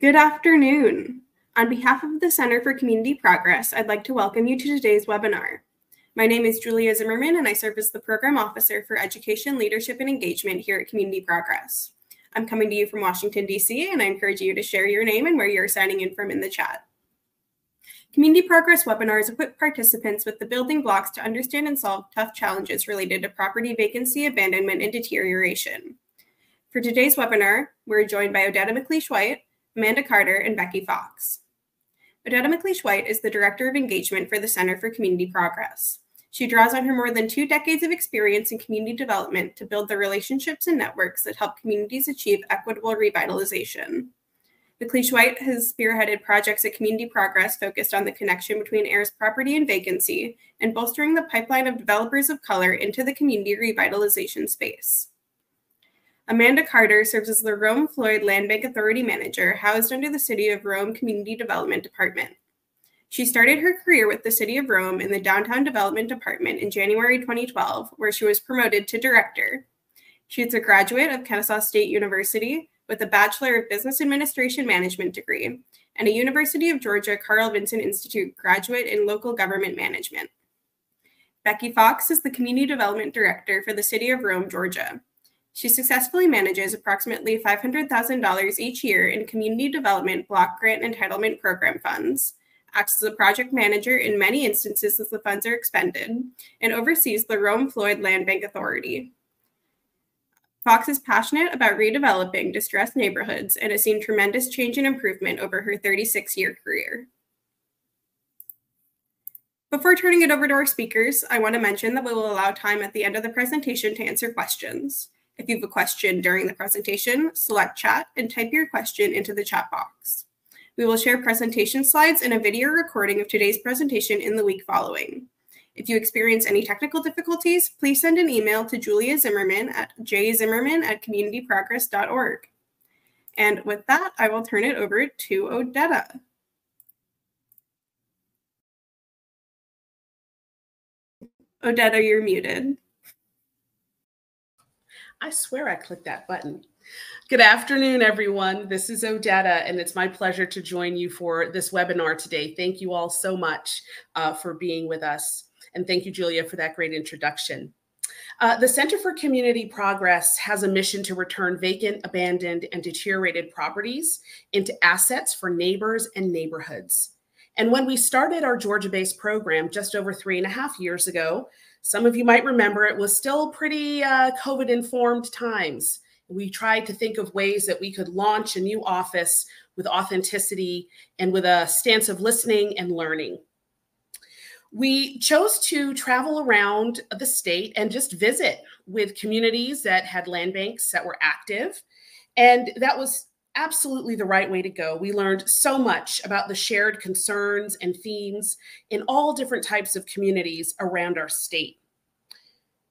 Good afternoon. On behalf of the Center for Community Progress, I'd like to welcome you to today's webinar. My name is Julia Zimmerman, and I serve as the Program Officer for Education, Leadership, and Engagement here at Community Progress. I'm coming to you from Washington, D.C., and I encourage you to share your name and where you're signing in from in the chat. Community Progress webinars equip participants with the building blocks to understand and solve tough challenges related to property vacancy, abandonment, and deterioration. For today's webinar, we're joined by Odetta McLeish-White, Amanda Carter, and Becky Fox. Odetta McLeish-White is the Director of Engagement for the Center for Community Progress. She draws on her more than 2 decades of experience in community development to build the relationships and networks that help communities achieve equitable revitalization. McLeish-White has spearheaded projects at Community Progress focused on the connection between heirs property and vacancy and bolstering the pipeline of developers of color into the community revitalization space. Amanda Carter serves as the Rome-Floyd Land Bank Authority Manager, housed under the City of Rome Community Development Department. She started her career with the City of Rome in the Downtown Development Department in January 2012, where she was promoted to Director. She is a graduate of Kennesaw State University with a Bachelor of Business Administration Management degree and a University of Georgia Carl Vinson Institute graduate in Local Government Management. Becky Fox is the Community Development Director for the City of Rome, Georgia. She successfully manages approximately $500,000 each year in community development block grant entitlement program funds, acts as a project manager in many instances as the funds are expended, and oversees the Rome-Floyd Land Bank Authority. Fox is passionate about redeveloping distressed neighborhoods and has seen tremendous change and improvement over her 36-year career. Before turning it over to our speakers, I want to mention that we will allow time at the end of the presentation to answer questions. If you have a question during the presentation, select chat and type your question into the chat box. We will share presentation slides and a video recording of today's presentation in the week following. If you experience any technical difficulties, please send an email to Julia Zimmerman at jzimmerman@communityprogress.org. And with that, I will turn it over to Odetta. Odetta, you're muted. I swear I clicked that button. Good afternoon, everyone. This is Odetta, and it's my pleasure to join you for this webinar today. Thank you all so much for being with us. And thank you, Julia, for that great introduction. The Center for Community Progress has a mission to return vacant, abandoned, and deteriorated properties into assets for neighbors and neighborhoods. And when we started our Georgia-based program just over 3.5 years ago, some of you might remember it was still pretty COVID-informed times. We tried to think of ways that we could launch a new office with authenticity and with a stance of listening and learning. We chose to travel around the state and just visit with communities that had land banks that were active. And that was absolutely the right way to go. We learned so much about the shared concerns and themes in all different types of communities around our state.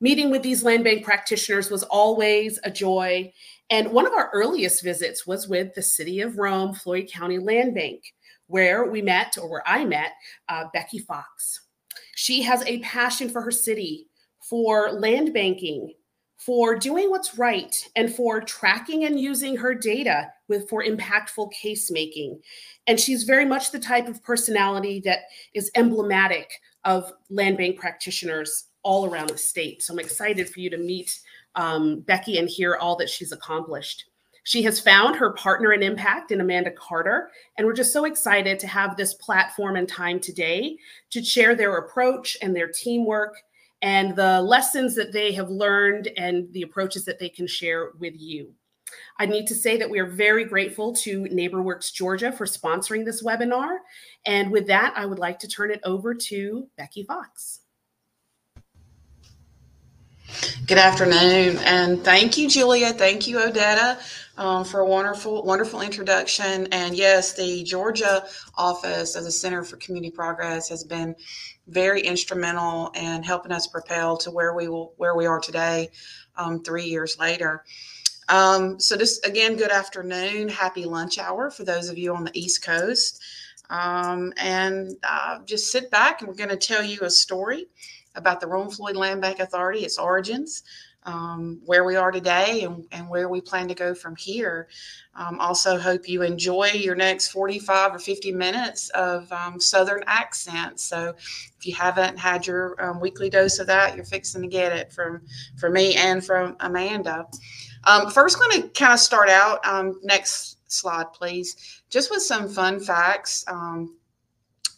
Meeting with these land bank practitioners was always a joy. And one of our earliest visits was with the City of Rome, Floyd County Land Bank, where I met Becky Fox. She has a passion for her city, for land banking, for doing what's right, and for tracking and using her data for impactful case making. And she's very much the type of personality that is emblematic of land bank practitioners all around the state. So I'm excited for you to meet Becky and hear all that she's accomplished. She has found her partner in impact in Amanda Carter, and we're just so excited to have this platform and time today to share their approach and their teamwork and the lessons that they have learned and the approaches that they can share with you. I need to say that we are very grateful to NeighborWorks Georgia for sponsoring this webinar. And with that, I would like to turn it over to Becky Fox. Good afternoon, and thank you, Julia. Thank you, Odetta, for a wonderful introduction. And yes, the Georgia office of the Center for Community Progress has been very instrumental in helping us propel to where we are today, 3 years later. So just again, good afternoon, happy lunch hour for those of you on the East Coast, and just sit back and we're going to tell you a story about the Rome-Floyd Land Bank Authority, its origins, where we are today and where we plan to go from here. Also hope you enjoy your next 45 or 50 minutes of Southern accent. So if you haven't had your weekly dose of that, you're fixing to get it from me and from Amanda. First, going to kind of start out, next slide, please, just with some fun facts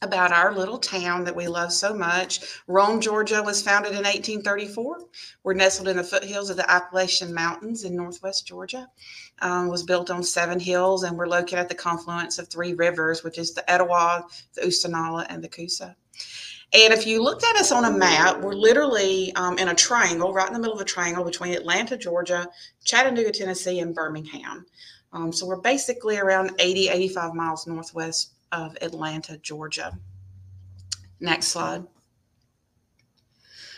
about our little town that we love so much. Rome, Georgia was founded in 1834. We're nestled in the foothills of the Appalachian Mountains in northwest Georgia. Was built on 7 hills, and we're located at the confluence of 3 rivers, which is the Etowah, the Oostenaula, and the Coosa. And if you looked at us on a map, we're literally in a triangle, right in the middle of a triangle between Atlanta, Georgia, Chattanooga, Tennessee, and Birmingham. So we're basically around 80, 85 miles northwest of Atlanta, Georgia. Next slide.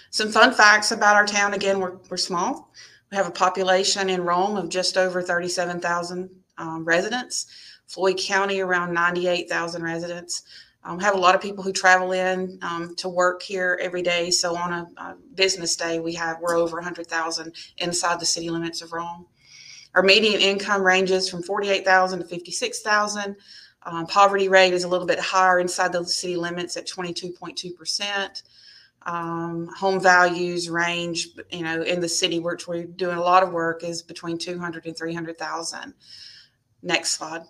Some fun facts about our town. Again, we're small. We have a population in Rome of just over 37,000 residents. Floyd County, around 98,000 residents. Have a lot of people who travel in to work here every day. So on a business day, we're over 100,000 inside the city limits of Rome. Our median income ranges from 48,000 to 56,000. Poverty rate is a little bit higher inside the city limits at 22.2%. Home values range, in the city, which we're doing a lot of work, is between 200 and 300,000. Next slide.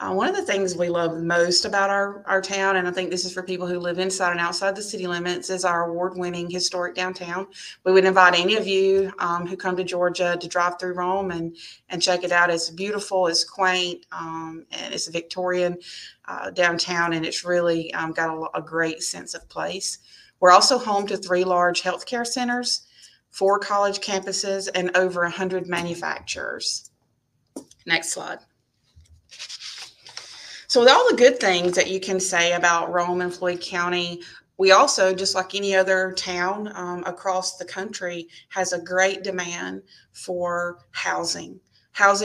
One of the things we love most about our town, and I think this is for people who live inside and outside the city limits, is our award-winning historic downtown. We would invite any of you who come to Georgia to drive through Rome and check it out. It's beautiful, it's quaint, and it's a Victorian downtown, and it's really got a great sense of place. We're also home to 3 large healthcare centers, 4 college campuses, and over 100 manufacturers. Next slide. So with all the good things that you can say about Rome and Floyd County, we also, just like any other town across the country, has a great demand for housing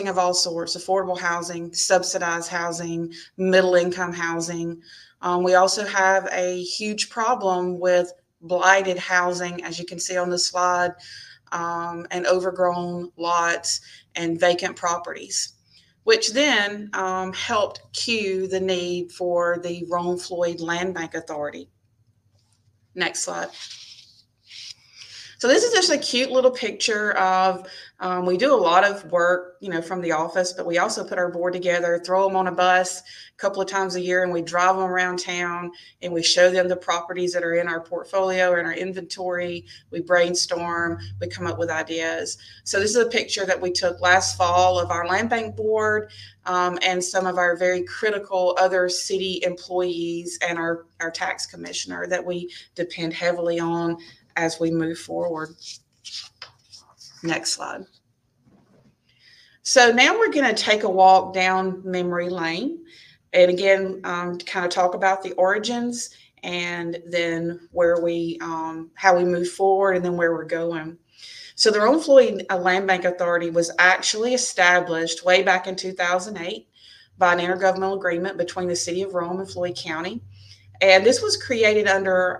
of all sorts, affordable housing, subsidized housing, middle-income housing. We also have a huge problem with blighted housing, as you can see on the slide, and overgrown lots and vacant properties, which then helped cue the need for the Rome-Floyd Land Bank Authority. Next slide. So this is just a cute little picture of, we do a lot of work, from the office, but we also put our board together, throw them on a bus a couple of times a year, and we drive them around town, and we show them the properties that are in our portfolio or in our inventory. We brainstorm, we come up with ideas. So this is a picture that we took last fall of our land bank board and some of our very critical other city employees and our tax commissioner that we depend heavily on as we move forward. Next slide. So now we're going to take a walk down memory lane, and again, kind of talk about the origins, and then where we, how we move forward, and then where we're going. So the Rome-Floyd Land Bank Authority was actually established way back in 2008 by an intergovernmental agreement between the city of Rome and Floyd County. And this was created under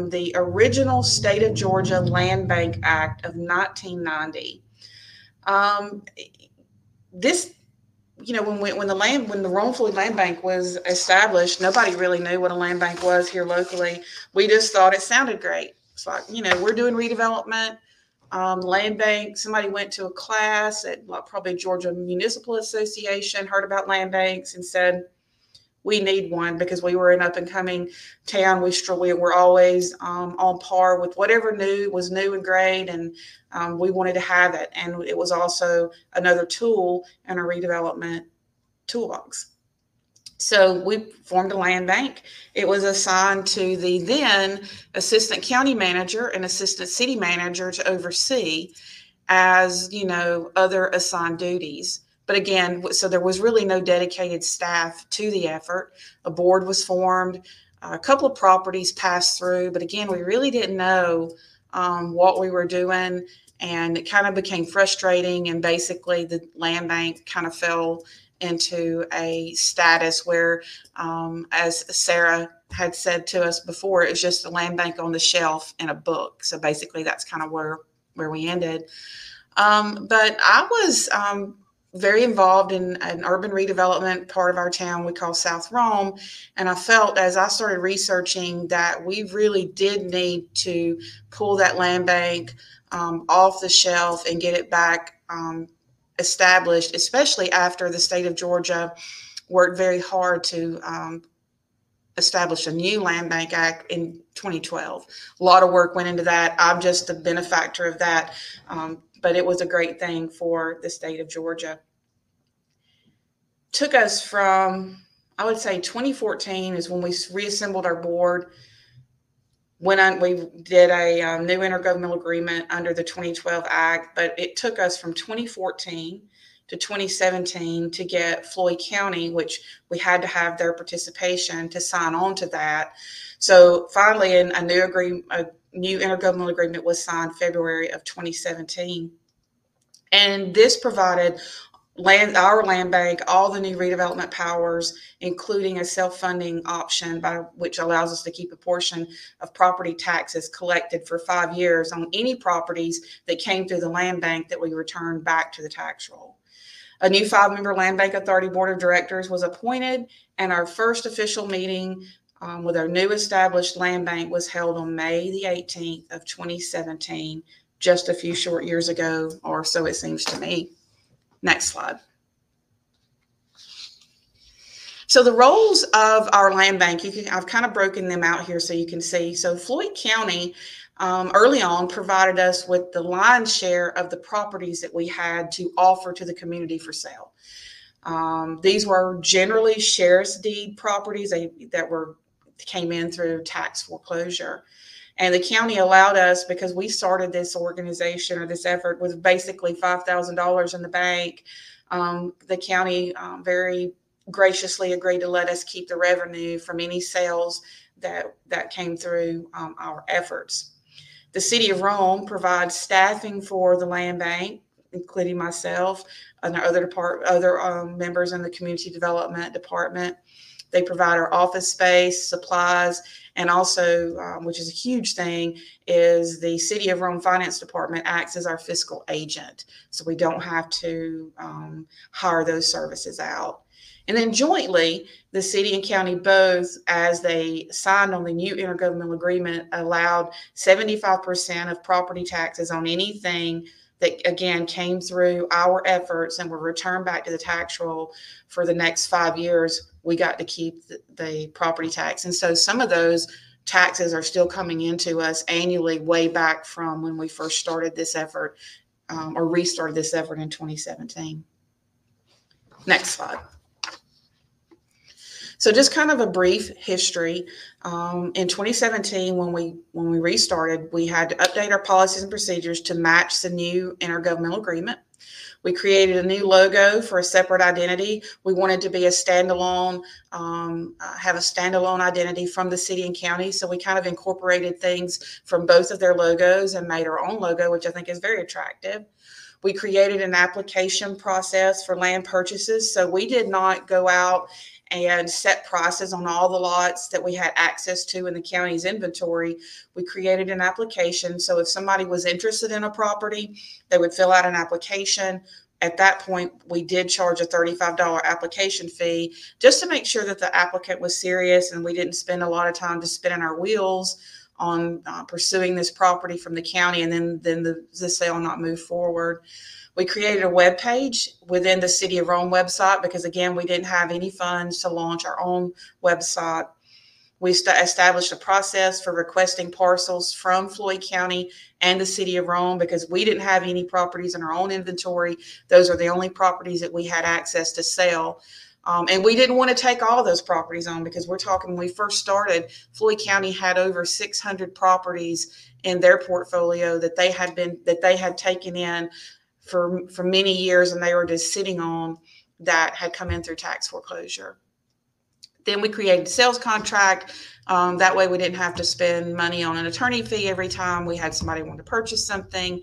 the original State of Georgia Land Bank Act of 1990. This, when the Rome-Floyd Land Bank was established, nobody really knew what a land bank was here locally. We just thought it sounded great. It's like, we're doing redevelopment, land bank. Somebody went to a class at probably Georgia Municipal Association, heard about land banks, and said, we need one, because we were an up-and-coming town. We were always on par with whatever was new and great, and we wanted to have it. And it was also another tool in our redevelopment toolbox. So we formed a land bank. It was assigned to the then assistant county manager and assistant city manager to oversee as, other assigned duties. But again, so there was really no dedicated staff to the effort. A board was formed, a couple of properties passed through, but again, we really didn't know what we were doing, and it kind of became frustrating, and basically the land bank kind of fell into a status where, as Sarah had said to us before, it was just a land bank on the shelf in a book. So basically that's kind of where we ended. But I was very involved in an urban redevelopment part of our town we call South Rome. And I felt as I started researching that we really did need to pull that land bank off the shelf and get it back established, especially after the state of Georgia worked very hard to establish a new land bank act in 2012. A lot of work went into that. I'm just a benefactor of that, but it was a great thing for the state of Georgia. Took us from, I would say 2014 is when we reassembled our board. We did a new intergovernmental agreement under the 2012 Act, but it took us from 2014 to 2017 to get Floyd County, which we had to have their participation to sign on to that. So finally, a new intergovernmental agreement was signed February of 2017. And this provided our land bank all the new redevelopment powers, including a self-funding option which allows us to keep a portion of property taxes collected for 5 years on any properties that came through the land bank that we returned back to the tax roll. A new 5-member Land Bank Authority Board of Directors was appointed, and our first official meeting with our new established land bank was held on May the 18th of 2017, just a few short years ago, or so it seems to me. Next slide. So the roles of our land bank, I've kind of broken them out here so you can see. So Floyd County early on provided us with the lion's share of the properties that we had to offer to the community for sale. These were generally sheriff's deed properties that came in through tax foreclosure. And the county allowed us, because we started this organization or this effort with basically $5,000 in the bank, the county very graciously agreed to let us keep the revenue from any sales that came through our efforts. The City of Rome provides staffing for the land bank, including myself and our other members in the community development department. They provide our office space, supplies, and also, which is a huge thing, is the City of Rome Finance Department acts as our fiscal agent. So we don't have to hire those services out. And then jointly, the city and county both, as they signed on the new intergovernmental agreement, allowed 75% of property taxes on anything that, again, came through our efforts and were returned back to the tax roll for the next 5 years. We got to keep the property tax. And so some of those taxes are still coming into us annually way back from when we first started this effort or restarted this effort in 2017. Next slide. So just kind of a brief history. In 2017, when we restarted, we had to update our policies and procedures to match the new intergovernmental agreement. We created a new logo for a separate identity. We wanted to be a standalone, have a standalone identity from the city and county. So we kind of incorporated things from both of their logos and made our own logo, which I think is very attractive. We created an application process for land purchases. So we did not go out and set prices on all the lots that we had access to in the county's inventory. We created an application. So if somebody was interested in a property, they would fill out an application. At that point, we did charge a $35 application fee just to make sure that the applicant was serious and we didn't spend a lot of time just spinning our wheels on pursuing this property from the county and then the sale not move forward. We created a web page within the City of Rome website because, again, we didn't have any funds to launch our own website. We established a process for requesting parcels from Floyd County and the City of Rome because we didn't have any properties in our own inventory. Those are the only properties that we had access to sell. And we didn't want to take all those properties on because we're talking when we first started, Floyd County had over 600 properties in their portfolio that they had taken in for many years and they were just sitting on that had come in through tax foreclosure. Then we created a sales contract. That way we didn't have to spend money on an attorney fee every time we had somebody want to purchase something.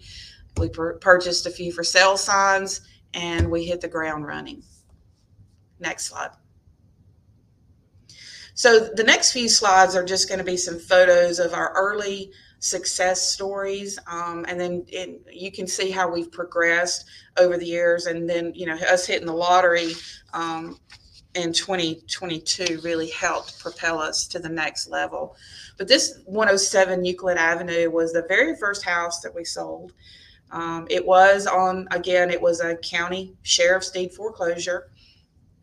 We purchased a few for sale signs and we hit the ground running. Next slide. So the next few slides are just going to be some photos of our early success stories, and then you can see how we've progressed over the years, and then us hitting the lottery in 2022 really helped propel us to the next level. But this 107 Euclid Avenue was the very first house that we sold. It was a county sheriff's deed foreclosure.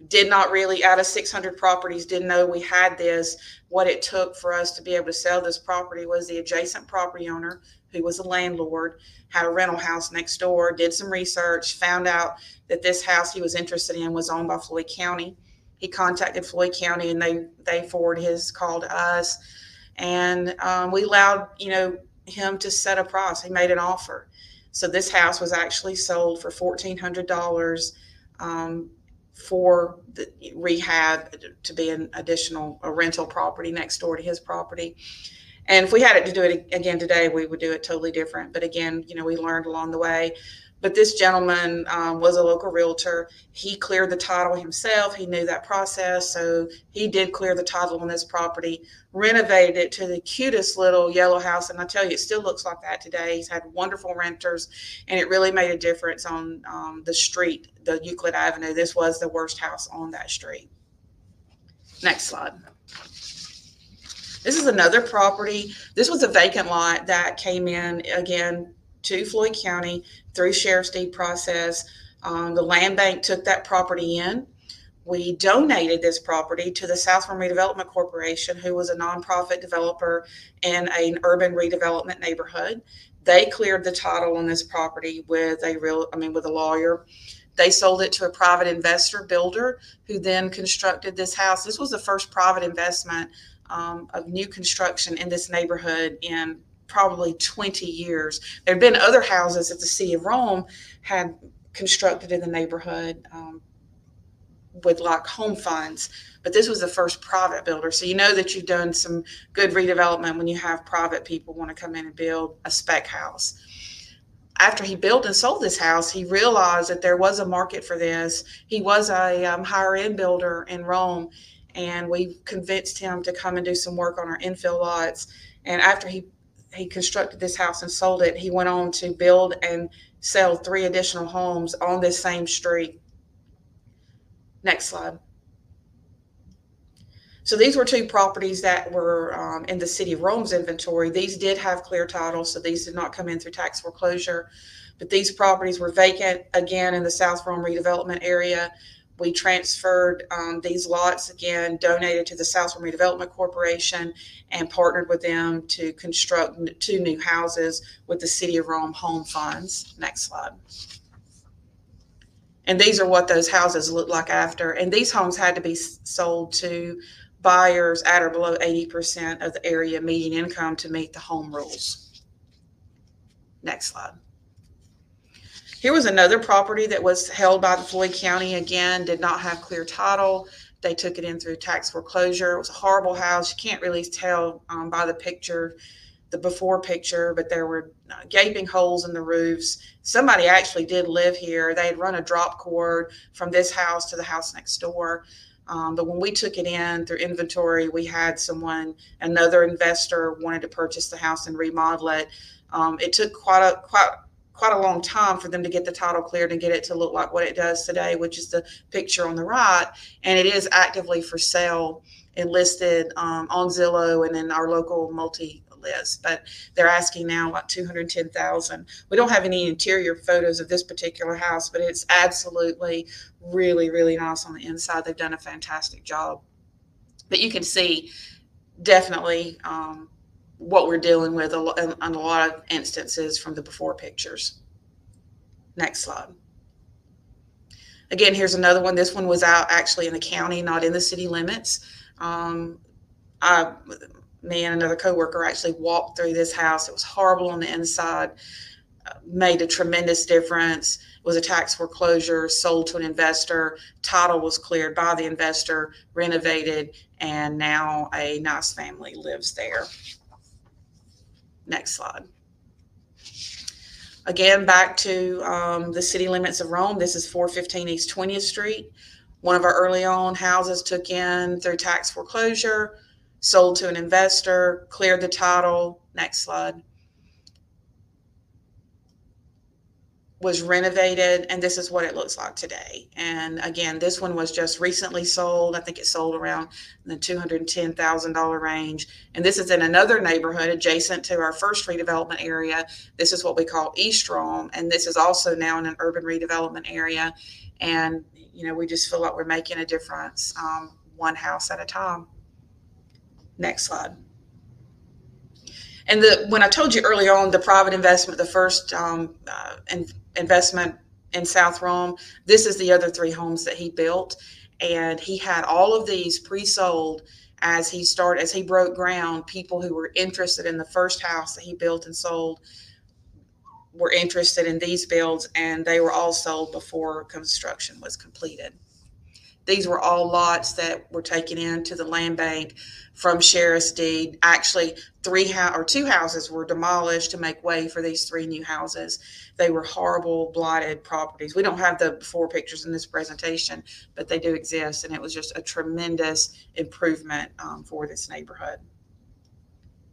Did not really, out of 600 properties, didn't know we had this. What it took for us to be able to sell this property was the adjacent property owner, who was a landlord, had a rental house next door, did some research, found out that this house he was interested in was owned by Floyd County. He contacted Floyd County, and they forwarded his call to us, and we allowed him to set a price. He made an offer. So this house was actually sold for $1,400 for the rehab to be an additional rental property next door to his property. And if we had it to do it again today, we would do it totally different. But again, we learned along the way. But this gentleman was a local realtor. He cleared the title himself. He knew that process. So he did clear the title on this property, renovated it to the cutest little yellow house. And I tell you, it still looks like that today. He's had wonderful renters, and it really made a difference on the street, the Euclid Avenue. This was the worst house on that street. Next slide. This is another property. This was a vacant lot that came in, again, to Floyd County through sheriff's deed process. The land bank took that property in. We donated this property to the Southland Redevelopment Corporation, who was a nonprofit developer in an urban redevelopment neighborhood. They cleared the title on this property with a lawyer. They sold it to a private investor builder, who then constructed this house. This was the first private investment of new construction in this neighborhood in probably 20 years. There had been other houses that the city of Rome had constructed in the neighborhood with like home funds, but this was the first private builder. So you know that you've done some good redevelopment when you have private people want to come in and build a spec house. After he built and sold this house, he realized that there was a market for this. He was a higher end builder in Rome, and we convinced him to come and do some work on our infill lots. And after he constructed this house and sold it, he went on to build and sell 3 additional homes on this same street. Next slide. So these were 2 properties that were in the city of Rome's inventory. These did have clear title, so these did not come in through tax foreclosure. But these properties were vacant, again, in the South Rome redevelopment area. We transferred these lots, again, donated to the South Rome Redevelopment Corporation, and partnered with them to construct 2 new houses with the City of Rome home funds. Next slide. And these are what those houses look like after. And these homes had to be sold to buyers at or below 80% of the area median income to meet the home rules. Next slide. Here was another property that was held by the Floyd County. Again, did not have clear title. They took it in through tax foreclosure. It was a horrible house. You can't really tell by the picture, the before picture, but there were gaping holes in the roofs. Somebody actually did live here. They had run a drop cord from this house to the house next door. But when we took it in through inventory, we had another investor wanted to purchase the house and remodel it. It took quite a long time for them to get the title cleared and get it to look like what it does today, which is the picture on the right. And it is actively for sale and listed on Zillow and in our local multi list. But they're asking now like $210,000. We don't have any interior photos of this particular house, but it's absolutely really, really nice on the inside. They've done a fantastic job. But you can see definitely what we're dealing with in a lot of instances from the before pictures. Next slide. Again, here's another one. This one was out actually in the county, not in the city limits. Me and another coworker actually walked through this house. It was horrible on the inside, made a tremendous difference. It was a tax foreclosure, sold to an investor. Title was cleared by the investor, renovated, and now a nice family lives there. Next slide. Again, back to the city limits of Rome. This is 415 East 20th Street. One of our early on houses took in through tax foreclosure, sold to an investor, cleared the title. Next slide. Was renovated, and this is what it looks like today. And again, this one was just recently sold. I think it sold around the $210,000 range. And this is in another neighborhood adjacent to our first redevelopment area. This is what we call East Rome, and this is also now in an urban redevelopment area. And you know, we just feel like we're making a difference, one house at a time. Next slide. And when I told you earlier on, the private investment, the first investment in South Rome, this is the other 3 homes that he built. And he had all of these pre-sold as he broke ground. People who were interested in the first house that he built and sold were interested in these builds, and they were all sold before construction was completed. These were all lots that were taken into the land bank from sheriff's deed. Actually, 2 houses were demolished to make way for these 3 new houses. They were horrible, blighted properties. We don't have the before pictures in this presentation, but they do exist, and it was just a tremendous improvement for this neighborhood.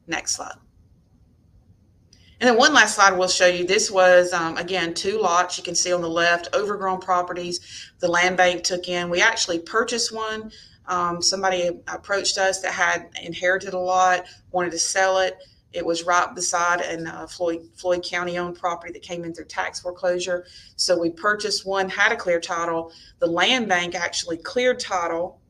Next slide. And then one last slide we'll show you. This was, again, 2 lots. You can see on the left, overgrown properties the land bank took in. We actually purchased one. Somebody approached us that had inherited a lot, wanted to sell it. It was right beside a Floyd County-owned property that came in through tax foreclosure. So we purchased one, had a clear title. The land bank actually cleared title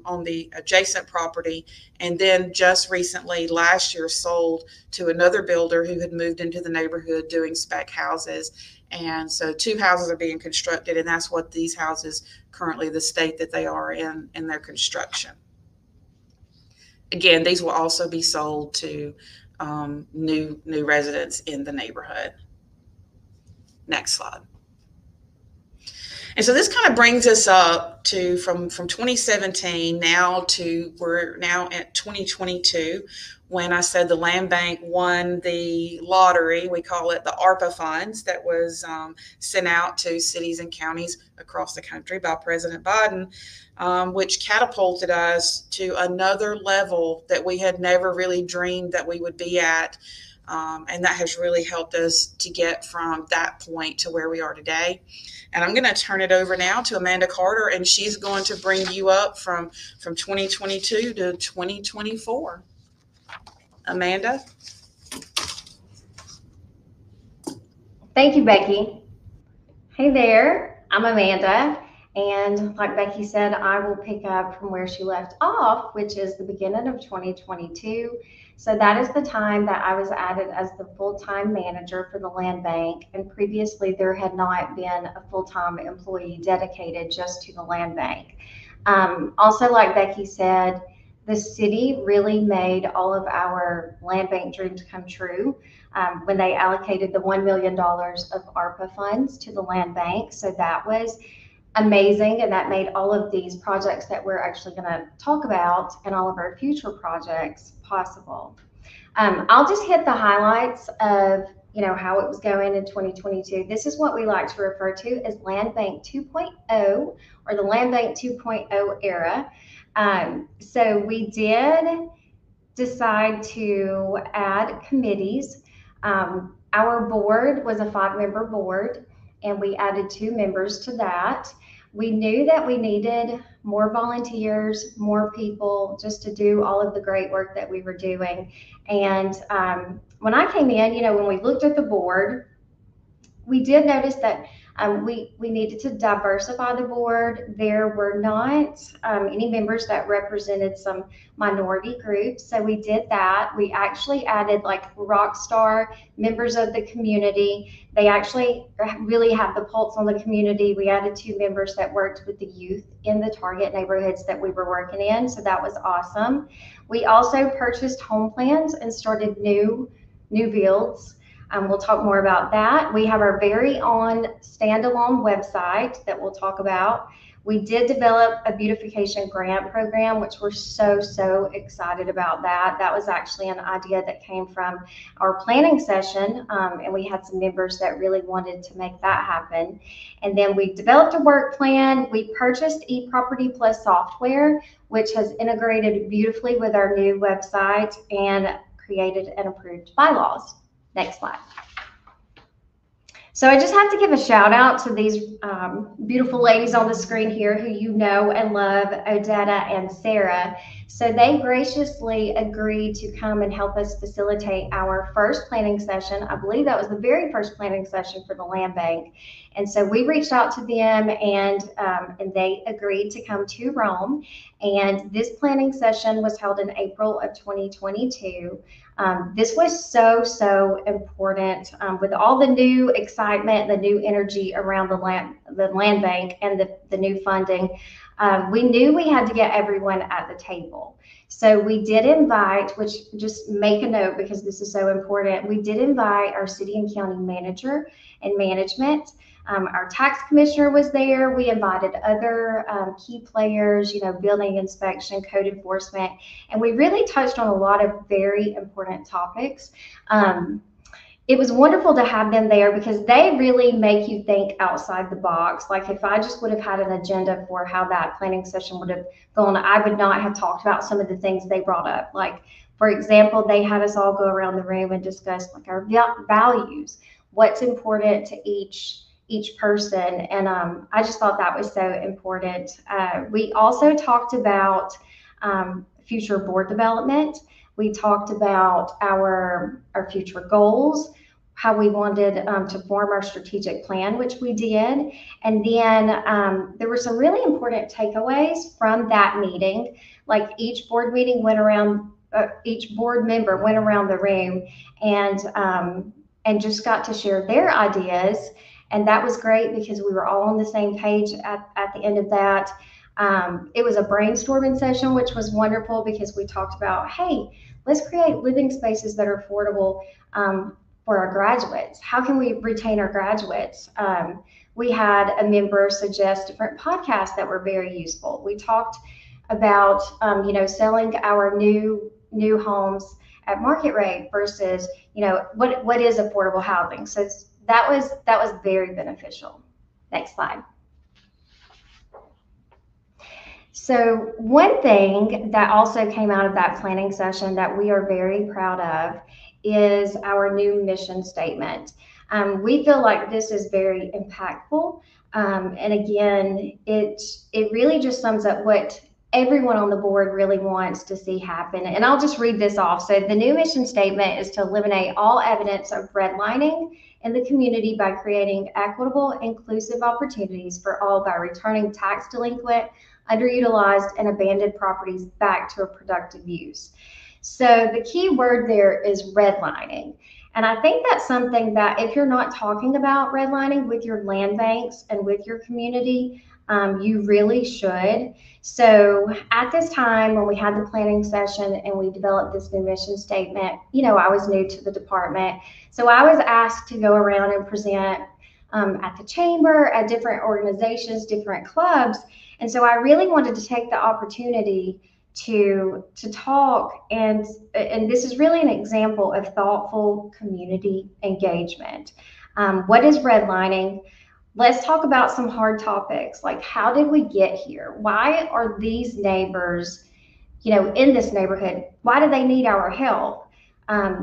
on the adjacent property, and then just recently last year sold to another builder who had moved into the neighborhood doing spec houses. And so 2 houses are being constructed, and that's what these houses currently, the state that they are in their construction. Again, these will also be sold to new residents in the neighborhood. Next slide. And so this kind of brings us up to from 2017 now to we're now at 2022, when I said the land bank won the lottery. We call it the ARPA funds that was sent out to cities and counties across the country by President Biden, which catapulted us to another level that we had never really dreamed that we would be at. And that has really helped us to get from that point to where we are today. And I'm going to turn it over now to Amanda Carter, and she's going to bring you up from 2022 to 2024. Amanda? Thank you, Becky. Hey there, I'm Amanda. And like Becky said, I will pick up from where she left off, which is the beginning of 2022. So that is the time that I was added as the full-time manager for the land bank. And previously there had not been a full-time employee dedicated just to the land bank. Also, like Becky said, the city really made all of our land bank dreams come true when they allocated the $1 million of ARPA funds to the land bank. So that was amazing, and that made all of these projects that we're actually going to talk about and all of our future projects possible. I'll just hit the highlights of how it was going in 2022. This is what we like to refer to as Land Bank 2.0 or the Land Bank 2.0 era. So we did decide to add committees. Our board was a 5-member board, and we added 2 members to that. We knew that we needed more volunteers, more people just to do all of the great work that we were doing. And when I came in, when we looked at the board, we did notice that we needed to diversify the board. There were not any members that represented some minority groups, so we did that. We actually added like rock star members of the community. They actually really have the pulse on the community. We added 2 members that worked with the youth in the target neighborhoods that we were working in, so that was awesome. We also purchased home plans and started new builds. We'll talk more about that. We have our very own standalone website that we'll talk about. We did develop a beautification grant program, which we're so excited about that. That was actually an idea that came from our planning session, and we had some members that really wanted to make that happen. And then we developed a work plan. We purchased eProperty Plus software, which has integrated beautifully with our new website and created and approved bylaws. Next slide. So I just have to give a shout out to these beautiful ladies on the screen here who you know and love, Odetta and Sarah. So they graciously agreed to come and help us facilitate our first planning session. I believe that was the very first planning session for the land bank. And so we reached out to them, and they agreed to come to Rome. And this planning session was held in April of 2022. This was so important with all the new excitement, the new energy around the land bank and the new funding. We knew we had to get everyone at the table. So we did invite, which just make a note because this is so important, we did invite our city and county manager and management. Our tax commissioner was there. We invited other key players, building inspection, code enforcement, and we really touched on a lot of very important topics. It was wonderful to have them there because they really make you think outside the box. Like if I just would have had an agenda for how that planning session would have gone, I would not have talked about some of the things they brought up. Like, for example, they had us all go around the room and discuss like our values, what's important to each person. And I just thought that was so important. We also talked about future board development. We talked about our future goals, how we wanted to form our strategic plan, which we did. And then there were some really important takeaways from that meeting. Like each board meeting went around, each board member went around the room and just got to share their ideas. And that was great because we were all on the same page at the end of that. It was a brainstorming session, which was wonderful because we talked about, hey, let's create living spaces that are affordable for our graduates. How can we retain our graduates? We had a member suggest different podcasts that were very useful. We talked about, selling our new homes at market rate versus, what is affordable housing. So that was very beneficial. Next slide. So one thing that also came out of that planning session that we are very proud of is our new mission statement. We feel like this is very impactful. And again, it really just sums up what everyone on the board really wants to see happen. And I'll just read this off. So the new mission statement is to eliminate all evidence of redlining in the community by creating equitable, inclusive opportunities for all by returning tax delinquent, underutilized, and abandoned properties back to a productive use. So the key word there is redlining. And I think that's something that if you're not talking about redlining with your land banks and with your community, you really should. So at this time, when we had the planning session and we developed this new mission statement, I was new to the department. So I was asked to go around and present at the chamber, at different organizations, different clubs. And so I really wanted to take the opportunity to talk, and this is really an example of thoughtful community engagement. What is redlining? Let's talk about some hard topics, like how did we get here? Why are these neighbors, in this neighborhood, why do they need our help?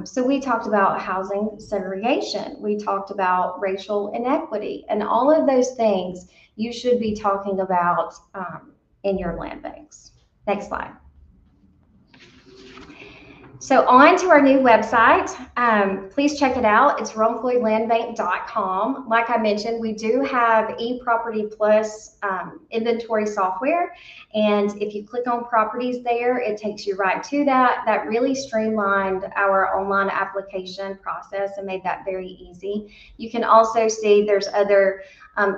So we talked about housing segregation. We talked about racial inequity, and all of those things you should be talking about in your land banks. Next slide. So on to our new website. Please check it out. It's romefloydlandbank.com. Like I mentioned, we do have eProperty Plus inventory software. And if you click on properties there, it takes you right to that. That really streamlined our online application process and made that very easy. You can also see there's other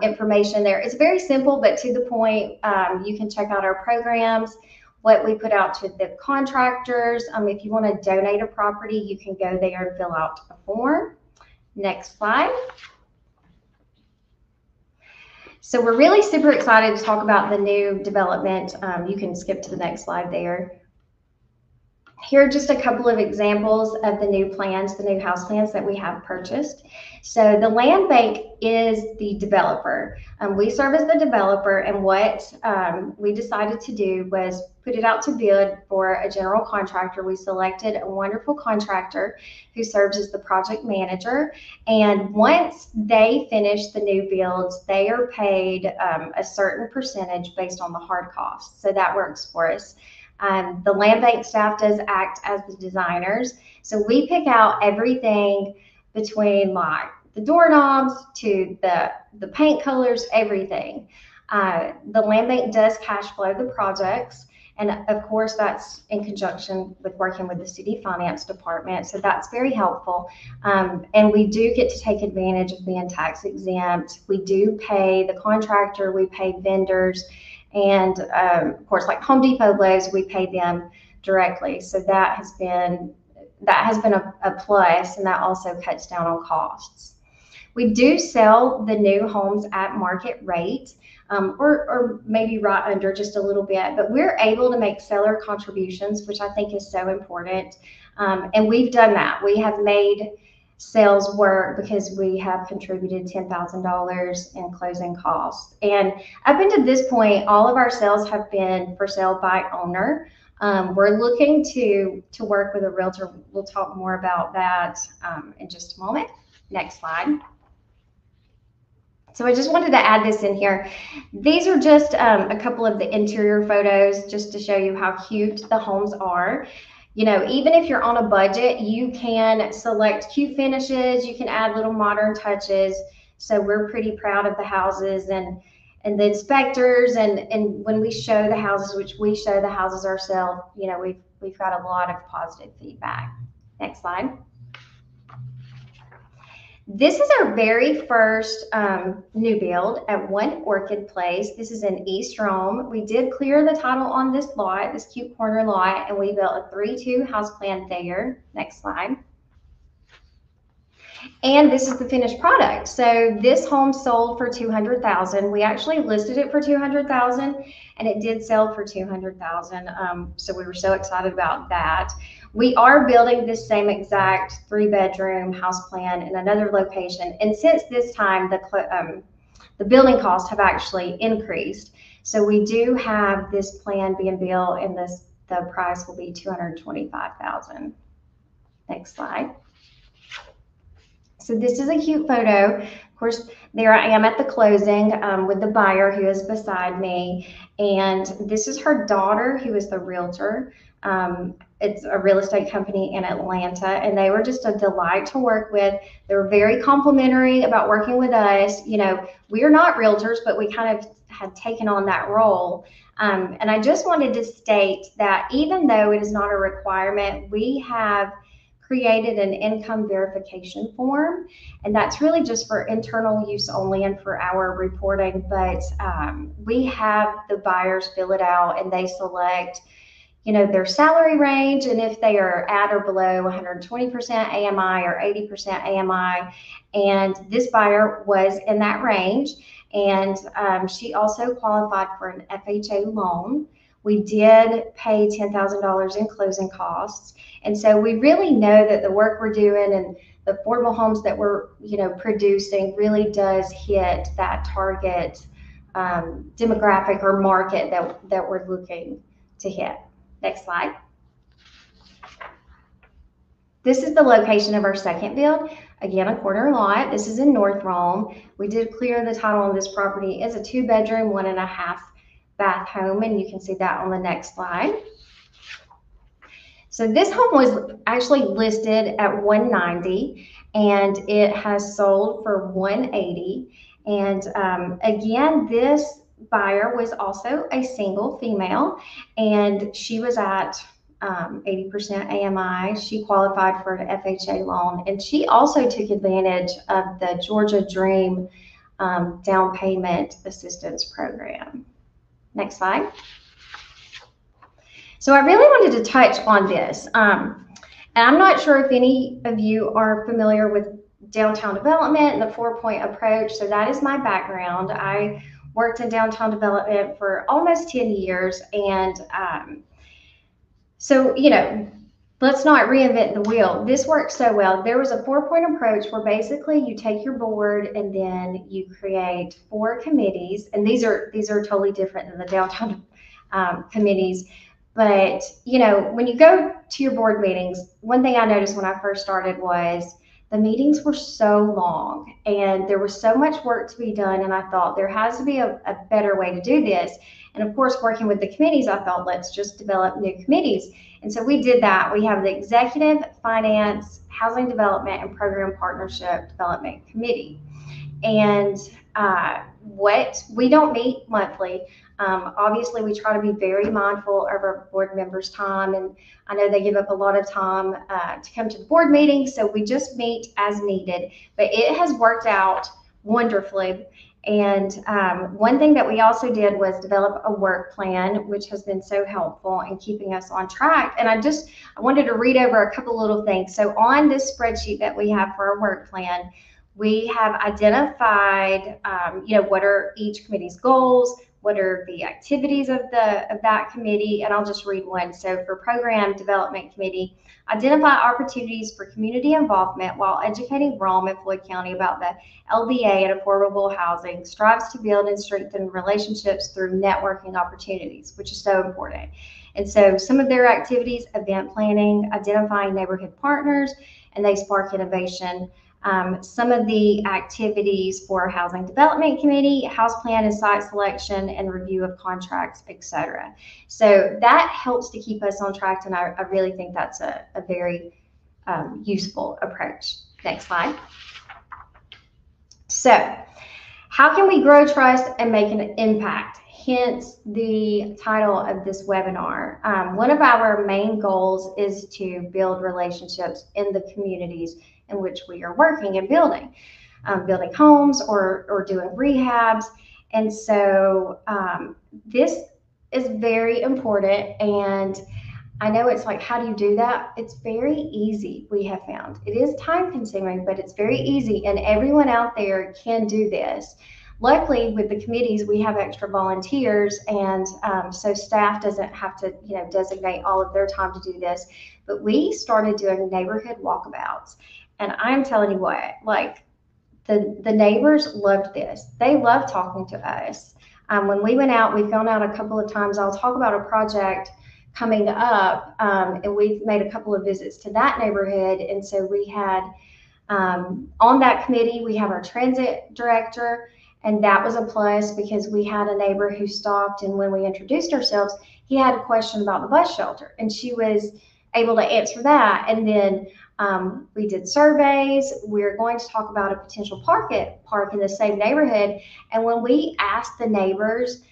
information there. It's very simple, but to the point. You can check out our programs, what we put out to the contractors. If you want to donate a property, you can go there and fill out a form. Next slide. So we're really super excited to talk about the new development. You can skip to the next slide there. Here are just a couple of examples of the new plans, the new house plans that we have purchased. So the land bank is the developer. We serve as the developer, and what we decided to do was put it out to bid for a general contractor. We selected a wonderful contractor who serves as the project manager, and once they finish the new builds, they are paid a certain percentage based on the hard costs. So that works for us. The land bank staff does act as the designers. So we pick out everything between like the doorknobs to the paint colors, everything. The land bank does cash flow the projects. And of course, that's in conjunction with working with the city finance department. So that's very helpful. And we do get to take advantage of being tax exempt. We do pay the contractor, we pay vendors. And of course, like Home Depot Lowe's, we pay them directly. So that has been a plus, and that also cuts down on costs. We do sell the new homes at market rate, or maybe right under just a little bit, but we're able to make seller contributions, which I think is so important. And we've done that. We have made sales work because we have contributed $10,000 in closing costs. And up until this point, all of our sales have been for sale by owner. We're looking to work with a realtor. We'll talk more about that in just a moment. Next slide. So I just wanted to add this in here. These are just a couple of the interior photos just to show you how cute the homes are. You know, even if you're on a budget, you can select cute finishes, you can add little modern touches. So we're pretty proud of the houses and the inspectors, and when we show the houses, which we show the houses ourselves, you know, we've got a lot of positive feedback. Next slide. This is our very first new build at One Orchid Place. This is in East Rome. We did clear the title on this lot, this cute corner lot, and we built a 3-2 house plan there. Next slide. And this is the finished product. So this home sold for $200,000. We actually listed it for $200,000, and it did sell for $200,000. So we were so excited about that. We are building this same exact 3-bedroom house plan in another location, and since this time, the building costs have actually increased. So we do have this plan being built, and the price will be $225,000. Next slide. So this is a cute photo. Of course, there I am at the closing with the buyer who is beside me, and this is her daughter who is the realtor. It's a real estate company in Atlanta, and they were just a delight to work with. They were very complimentary about working with us. You know, we're not realtors, but we kind of had taken on that role. And I just wanted to state that even though it is not a requirement, we have created an income verification form, and that's really just for internal use only and for our reporting. But we have the buyers fill it out, and they select, you know, their salary range, and if they are at or below 120% AMI or 80% AMI. And this buyer was in that range, and she also qualified for an FHA loan. We did pay $10,000 in closing costs, and so we really know that the work we're doing and the affordable homes that we're, you know, producing really does hit that target demographic or market that we're looking to hit. Next slide. This is the location of our second build. Again, a corner lot. This is in North Rome. We did clear the title on this property. It's a 2-bedroom, 1.5 bath home, and you can see that on the next slide. So this home was actually listed at $190,000, and it has sold for $180,000. And again, this buyer was also a single female, and she was at 80% AMI. She qualified for an FHA loan, and she also took advantage of the Georgia Dream down payment assistance program. Next slide. So I really wanted to touch on this. And I'm not sure if any of you are familiar with downtown development and the 4-point approach. So that is my background. I worked in downtown development for almost 10 years. And so, let's not reinvent the wheel. This works so well. There was a 4-point approach where basically you take your board and then you create 4 committees. And these are totally different than the downtown committees. But, when you go to your board meetings, one thing I noticed when I first started was the meetings were so long and there was so much work to be done. And I thought there has to be a better way to do this. And of course, working with the committees, I thought, let's just develop new committees. And so we did that. We have the Executive, Finance, Housing Development, and Program Partnership Development Committee. And we don't meet monthly. Obviously, we try to be very mindful of our board members' time, and I know they give up a lot of time to come to the board meetings, so we just meet as needed. But it has worked out wonderfully. And one thing that we also did was develop a work plan, which has been so helpful in keeping us on track. And I wanted to read over a couple little things. So on this spreadsheet that we have for our work plan, we have identified, what are each committee's goals, what are the activities of that committee, and I'll just read one. So for Program Development Committee, identify opportunities for community involvement while educating Rome and Floyd County about the LBA and affordable housing, strives to build and strengthen relationships through networking opportunities, which is so important. And so some of their activities: event planning, identifying neighborhood partners, and they spark innovation. Some of the activities for Housing Development Committee: house plan and site selection and review of contracts, etc. So that helps to keep us on track, and I really think that's a very useful approach. Next slide. So how can we grow trust and make an impact? Hence the title of this webinar. One of our main goals is to build relationships in the communities in which we are working and building homes or doing rehabs. And so this is very important. And I know it's like, how do you do that? It's very easy, we have found. It is time consuming, but it's very easy, and everyone out there can do this. Luckily, with the committees, we have extra volunteers, and so staff doesn't have to, designate all of their time to do this. But we started doing neighborhood walkabouts, and I'm telling you what, like the neighbors loved this. They loved talking to us. When we went out, we've gone out a couple of times. I'll talk about a project coming up, and we've made a couple of visits to that neighborhood. And so we had on that committee, we have our transit director. And that was a plus because we had a neighbor who stopped, and when we introduced ourselves, he had a question about the bus shelter, and she was able to answer that. And then we did surveys. We're going to talk about a potential park in the same neighborhood. And when we asked the neighbors,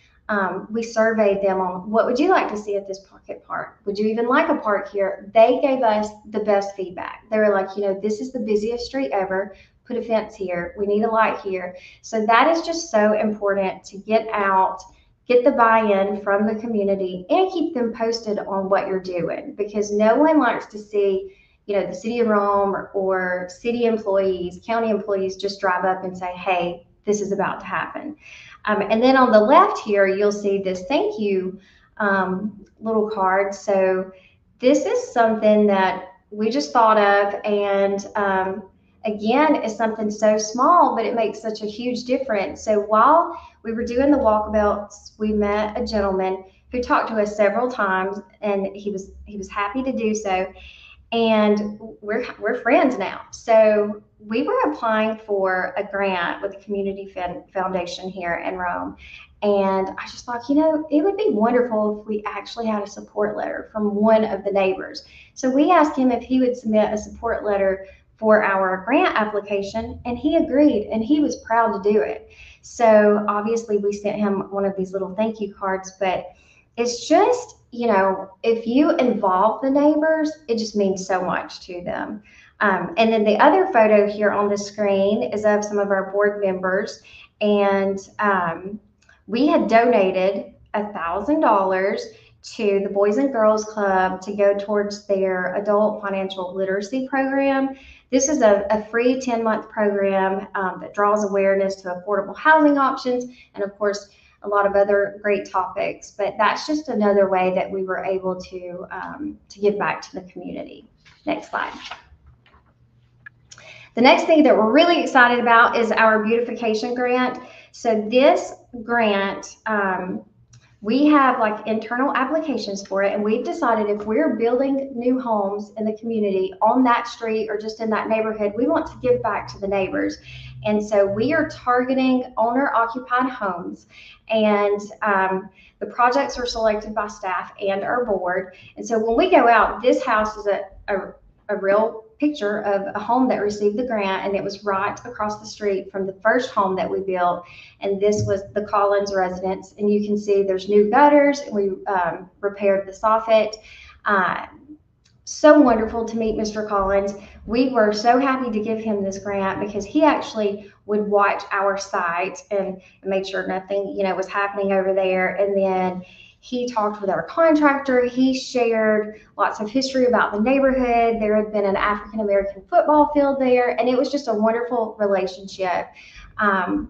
we surveyed them on what would you like to see at this pocket park? Would you even like a park here? They gave us the best feedback. They were like, this is the busiest street ever. Put a fence here. We need a light here. So that is just so important to get out, get the buy-in from the community, and keep them posted on what you're doing, because no one likes to see, the city of Rome or city employees, county employees just drive up and say, hey, this is about to happen. And then on the left here, you'll see this thank you little card. So this is something that we just thought of, and again, it's something so small, but it makes such a huge difference. So while we were doing the walkabouts, we met a gentleman who talked to us several times, and he was happy to do so. And we're friends now. So we were applying for a grant with the Community Foundation here in Rome. And I just thought, it would be wonderful if we actually had a support letter from one of the neighbors. So we asked him if he would submit a support letter for our grant application, and he agreed, and he was proud to do it. So obviously we sent him one of these little thank you cards, but it's just, if you involve the neighbors, it just means so much to them. And then the other photo here on the screen is of some of our board members, and we had donated $1,000 to the Boys and Girls Club to go towards their adult financial literacy program. This is a free 10-month program that draws awareness to affordable housing options and, of course, a lot of other great topics. But that's just another way that we were able to give back to the community. Next slide. The next thing that we're really excited about is our beautification grant. So this grant, we have like internal applications for it, and we've decided if we're building new homes in the community on that street or just in that neighborhood, we want to give back to the neighbors. And so we are targeting owner-occupied homes, and the projects are selected by staff and our board. And so when we go out, this house is a real picture of a home that received the grant, and it was right across the street from the first home that we built, and this was the Collins residence. And you can see there's new gutters, and we repaired the soffit. So wonderful to meet Mr. Collins. We were so happy to give him this grant because he actually would watch our site and make sure nothing, was happening over there. And then he talked with our contractor. He shared lots of history about the neighborhood. There had been an African-American football field there, and it was just a wonderful relationship. And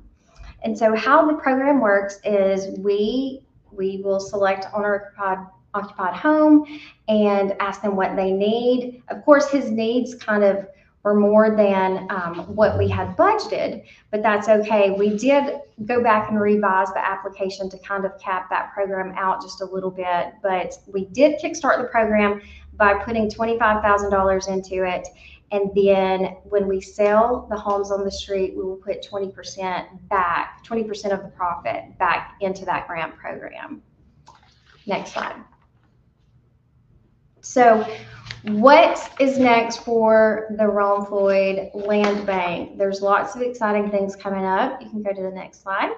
so how the program works is we will select owner-occupied home and ask them what they need. Of course, his needs kind of were more than what we had budgeted, but that's okay. We did go back and revise the application to kind of cap that program out just a little bit, but we did kickstart the program by putting $25,000 into it. And then when we sell the homes on the street, we will put 20% back, 20% of the profit back into that grant program. Next slide. So what is next for the Rome Floyd Land Bank? There's lots of exciting things coming up. You can go to the next slide.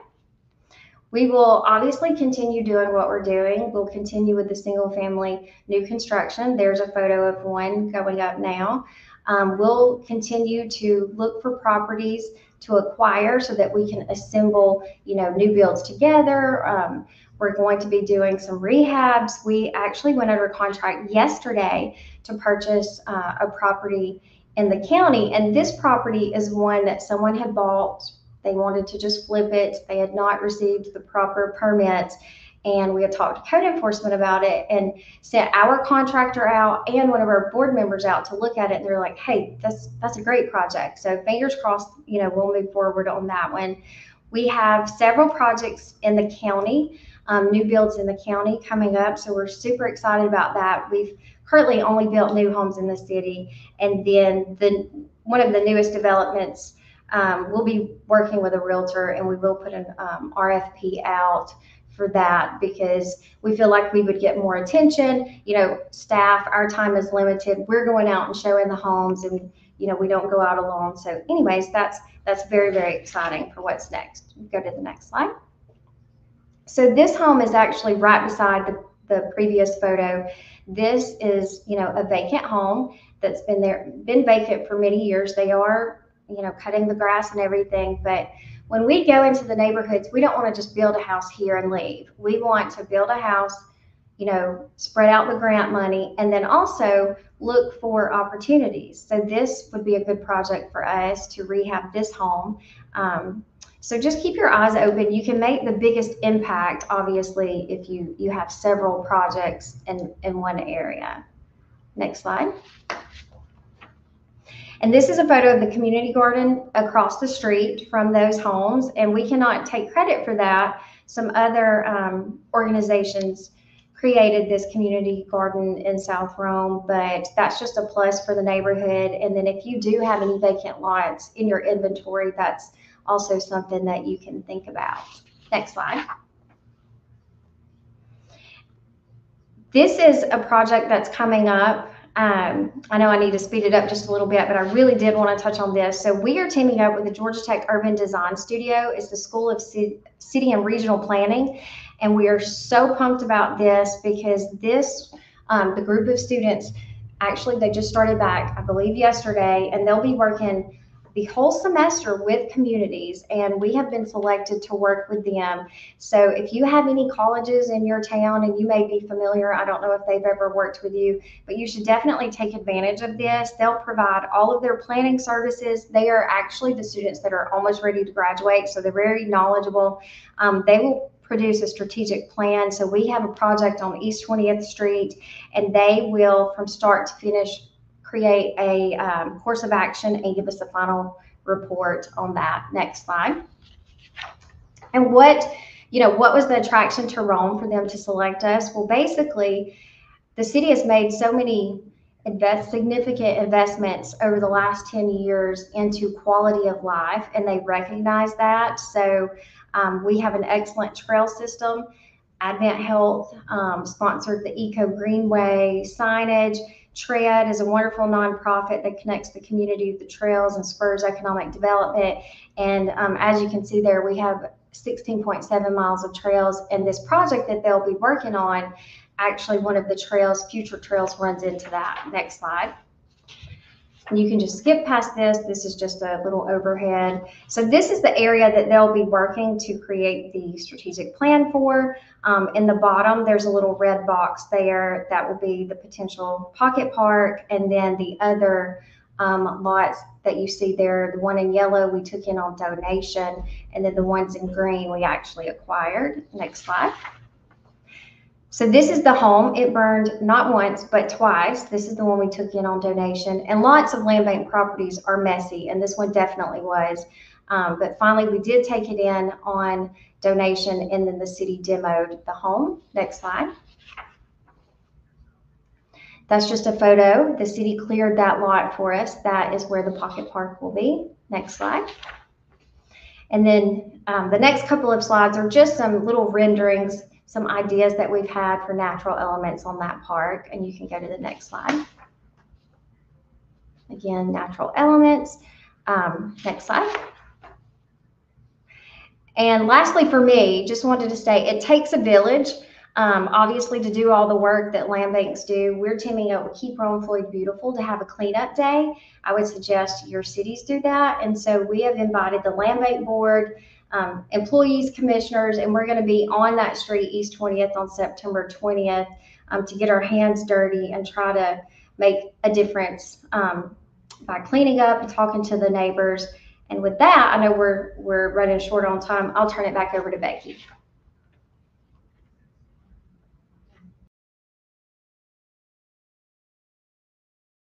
We will obviously continue doing what we're doing. We'll continue with the single family new construction. There's a photo of one going up now. We'll continue to look for properties to acquire so that we can assemble, new builds together. We're going to be doing some rehabs. We actually went under contract yesterday to purchase a property in the county. And this property is one that someone had bought. They wanted to just flip it. They had not received the proper permits. And we had talked to code enforcement about it and sent our contractor out and one of our board members out to look at it. And they're like, hey, that's a great project. So fingers crossed, we'll move forward on that one. We have several projects in the county, new builds in the county coming up. So we're super excited about that. We've currently only built new homes in the city. And then one of the newest developments, we'll be working with a realtor, and we will put an RFP out for that because we feel like we would get more attention. Staff, our time is limited. We're going out and showing the homes, and we don't go out alone. So anyways, that's very, very exciting for what's next. Go to the next slide. So this home is actually right beside the previous photo. This is, a vacant home that's been vacant for many years. They are, cutting the grass and everything. But when we go into the neighborhoods, we don't want to just build a house here and leave. We want to build a house, spread out the grant money, and then also look for opportunities. So this would be a good project for us to rehab this home. So just keep your eyes open. You can make the biggest impact, obviously, if you have several projects in one area. Next slide. And this is a photo of the community garden across the street from those homes, and we cannot take credit for that. Some other organizations created this community garden in South Rome, but that's just a plus for the neighborhood. And then if you do have any vacant lots in your inventory, that's also something that you can think about. Next slide. This is a project that's coming up. I know I need to speed it up just a little bit, but I really did want to touch on this. So we are teaming up with the Georgia Tech Urban Design Studio. It's the School of City and Regional Planning. And we are so pumped about this because the group of students, actually, they just started back, I believe, yesterday, and they'll be working the whole semester with communities, and we have been selected to work with them. So if you have any colleges in your town, and you may be familiar, I don't know if they've ever worked with you, but you should definitely take advantage of this. They'll provide all of their planning services. They are actually the students that are almost ready to graduate, so they're very knowledgeable. They will produce a strategic plan. So we have a project on East 20th Street, and they will, from start to finish, create a course of action and give us a final report on that. Next slide. And what was the attraction to Rome for them to select us? Well, basically, the city has made so many significant investments over the last 10 years into quality of life, and they recognize that. So we have an excellent trail system. Advent Health sponsored the Eco Greenway signage. TREAD is a wonderful nonprofit that connects the community with the trails and spurs economic development. And as you can see there, we have 16.7 miles of trails. And this project that they'll be working on, actually one of the trails, future trails, runs into that. Next slide. And you can just skip past this. This is just a little overhead. So this is the area that they'll be working to create the strategic plan for. In the bottom, there's a little red box there. That will be the potential pocket park. And then the other lots that you see there, the one in yellow we took in on donation, and then the ones in green we actually acquired. Next slide. So this is the home. It burned not once, but twice. This is the one we took in on donation. And lots of land bank properties are messy, and this one definitely was. But finally, we did take it in on donation, and then the city demoed the home. Next slide. That's just a photo. The city cleared that lot for us. That is where the pocket park will be. Next slide. And then the next couple of slides are just some little renderings, some ideas that we've had for natural elements on that park. And you can go to the next slide. Again, natural elements. Next slide. And lastly, for me, just wanted to say it takes a village, obviously, to do all the work that land banks do. We're teaming up with Keep Rome Floyd Beautiful to have a cleanup day. I would suggest your cities do that. And so we have invited the land bank board, employees, commissioners, and we're going to be on that street, East 20th, on September 20th to get our hands dirty and try to make a difference by cleaning up and talking to the neighbors. And with that, I know we're running short on time. I'll turn it back over to Becky.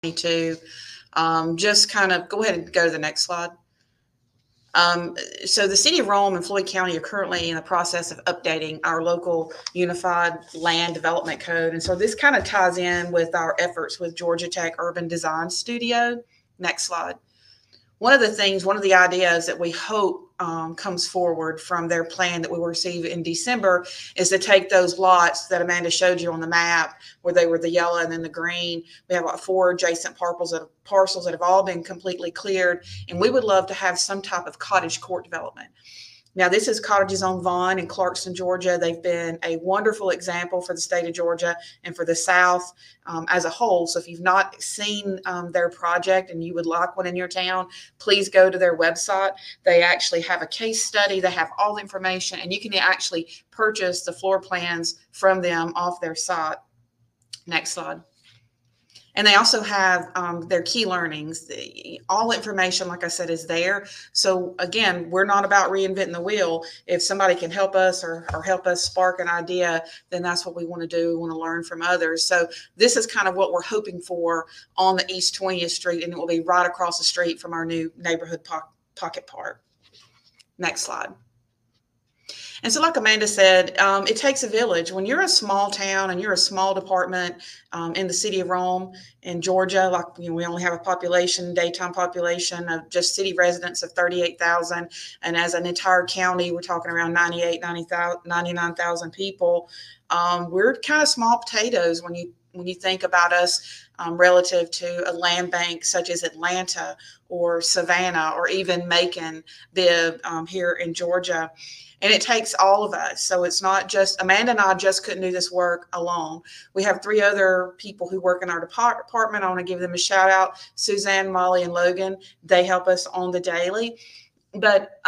To just kind of go ahead and go to the next slide. So the City of Rome and Floyd County are currently in the process of updating our local unified land development code. And so this kind of ties in with our efforts with Georgia Tech Urban Design Studio. Next slide. One of the ideas that we hope comes forward from their plan that we will receive in December is to take those lots that Amanda showed you on the map, where they were the yellow and then the green. We have about 4 adjacent parcels that have all been completely cleared, and we would love to have some type of cottage court development. Now, this is Cottages on Vaughn in Clarkston, Georgia. They've been a wonderful example for the state of Georgia and for the South as a whole. So if you've not seen their project and you would like one in your town, please go to their website. They actually have a case study. They have all the information, and you can actually purchase the floor plans from them off their site. Next slide. And they also have their key learnings. All information, like I said, is there. So again, we're not about reinventing the wheel. If somebody can help us or help us spark an idea, then that's what we want to do. We want to learn from others. So this is kind of what we're hoping for on the East 20th Street, and it will be right across the street from our new neighborhood pocket park. Next slide. And so like Amanda said, it takes a village. When you're a small town and you're a small department in the city of Rome in Georgia, like we only have a daytime population of just city residents of 38,000. And as an entire county, we're talking around 99,000 people. We're kind of small potatoes when you when you think about us relative to a land bank such as Atlanta or Savannah or even Macon, here in Georgia. And it takes all of us. So it's not just Amanda and I just couldn't do this work alone. We have 3 other people who work in our department. I want to give them a shout out: Suzanne, Molly, and Logan. They help us on the daily. But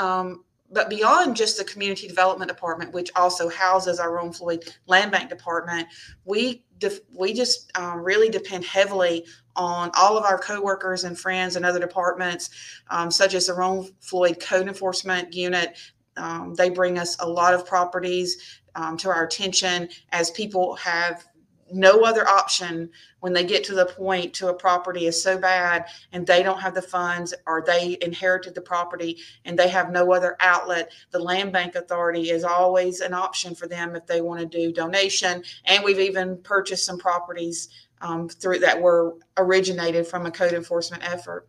beyond just the community development department, which also houses our own Floyd Land Bank department, we just really depend heavily on all of our coworkers and friends and other departments, such as the Rome Floyd Code Enforcement Unit. They bring us a lot of properties to our attention, as people have no other option when they get to the point to a property is so bad and they don't have the funds, or they inherited the property and they have no other outlet. The Land Bank Authority is always an option for them if they want to do donation. And we've even purchased some properties through that were originated from a code enforcement effort.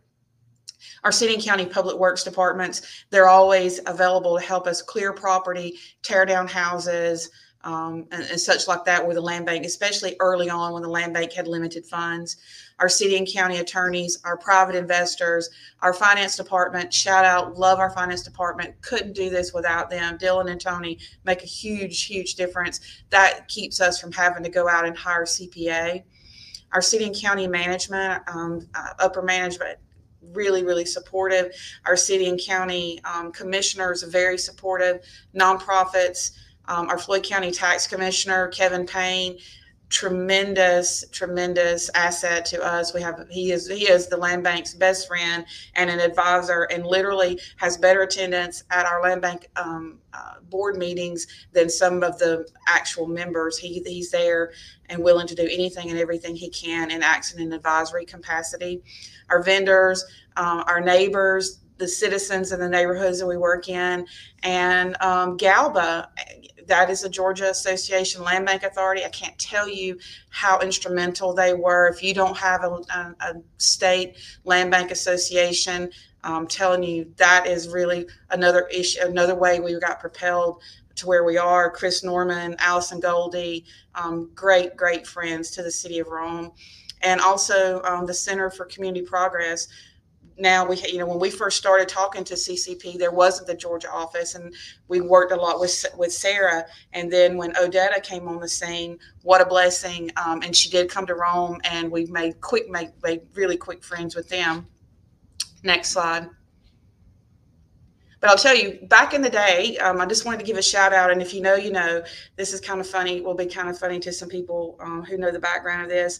Our city and county public works departments, they're always available to help us clear property, tear down houses, and such like that with the land bank, especially early on when the land bank had limited funds. Our city and county attorneys, our private investors, our finance department, shout out, love our finance department. Couldn't do this without them. Dylan and Tony make a huge, huge difference. That keeps us from having to go out and hire CPA. Our city and county management, upper management, really, really supportive. Our city and county commissioners are very supportive. Nonprofits, our Floyd County Tax Commissioner, Kevin Payne, tremendous asset to us. He is the land bank's best friend and an advisor, and literally has better attendance at our land bank board meetings than some of the actual members. He's there and willing to do anything and everything he can, and acts in an advisory capacity. Our vendors, our neighbors, the citizens in the neighborhoods that we work in, and GALBA. That is the Georgia Association Land Bank Authority. I can't tell you how instrumental they were. If you don't have a state land bank association, I'm telling you, that is really another issue, another way we got propelled to where we are. Chris Norman, Allison Goldie, great friends to the city of Rome. And also the Center for Community Progress. Now when we first started talking to CCP, there wasn't the Georgia office, and we worked a lot with Sarah. And then when Odetta came on the scene, what a blessing! And she did come to Rome, and we've made really quick friends with them. Next slide. But I'll tell you, back in the day, I just wanted to give a shout out. And if you know, you know, this is kind of funny, will be kind of funny to some people who know the background of this.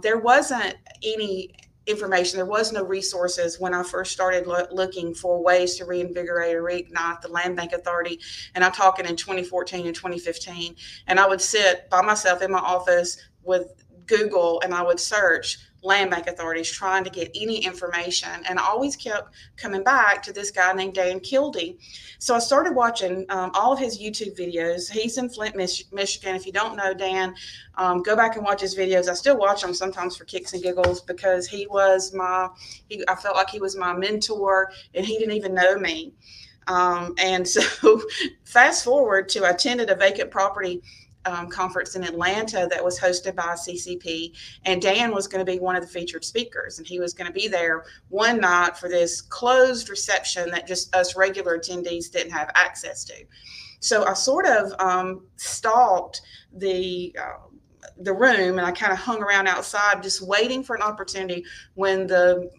There wasn't any information. There was no resources when I first started looking for ways to reinvigorate or reignite the Land Bank Authority. And I'm talking in 2014 and 2015. And I would sit by myself in my office with Google, and I would search land bank authorities trying to get any information, and I always kept coming back to this guy named Dan Kildee. So I started watching all of his YouTube videos. He's in Flint, Michigan. If you don't know Dan, go back and watch his videos. I still watch them sometimes for kicks and giggles, because I felt like he was my mentor, and he didn't even know me. And so fast forward to, I attended a vacant property conference in Atlanta that was hosted by CCP, and Dan was going to be one of the featured speakers, and he was going to be there one night for this closed reception that just us regular attendees didn't have access to. So I sort of stalked the room, and I kind of hung around outside just waiting for an opportunity. When the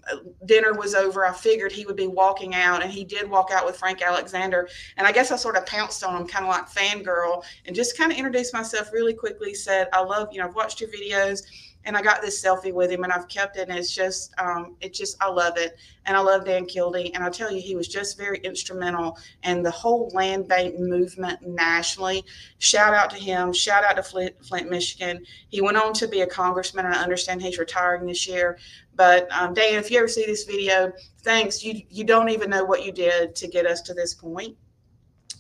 dinner was over, I figured he would be walking out, and he did walk out with Frank Alexander. And I guess I sort of pounced on him, kind of like fangirl, and just kind of introduced myself really quickly, said, I love, I've watched your videos. And I got this selfie with him, and I've kept it, and it's just, I love it. And I love Dan Kildee. And I'll tell you, he was just very instrumental in the whole land bank movement nationally. Shout out to him. Shout out to Flint, Michigan. He went on to be a congressman, and I understand he's retiring this year. But Dan, if you ever see this video, thanks. You don't even know what you did to get us to this point.